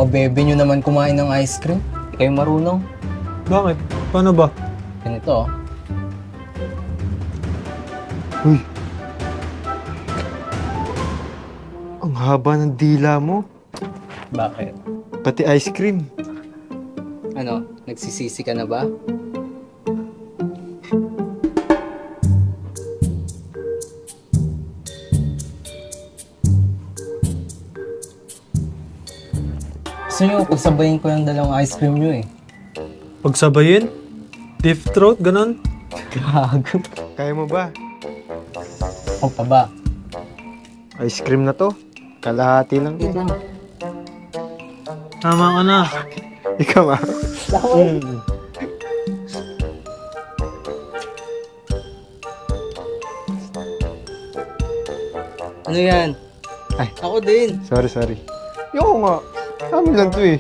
Pabebe nyo naman kumain ng ice cream. Hindi kayo marunong. Bakit? Paano ba? Ganito, oh. Uy! Ang haba ng dila mo. Bakit? Pati ice cream. Ano, nagsisisi ka na ba? Gusto nyo, pagsabayin ko yung dalawang ice cream nyo eh. Pagsabayin? Deep throat, ganon? Gago. Kaya mo ba? O pa ba? Ice cream na to. Kalahati lang Wait eh. lang. Tama ka na. Ikaw ah. Ano yan? Ay. Ako din. Sorry. Yung nga. Amin lang to eh.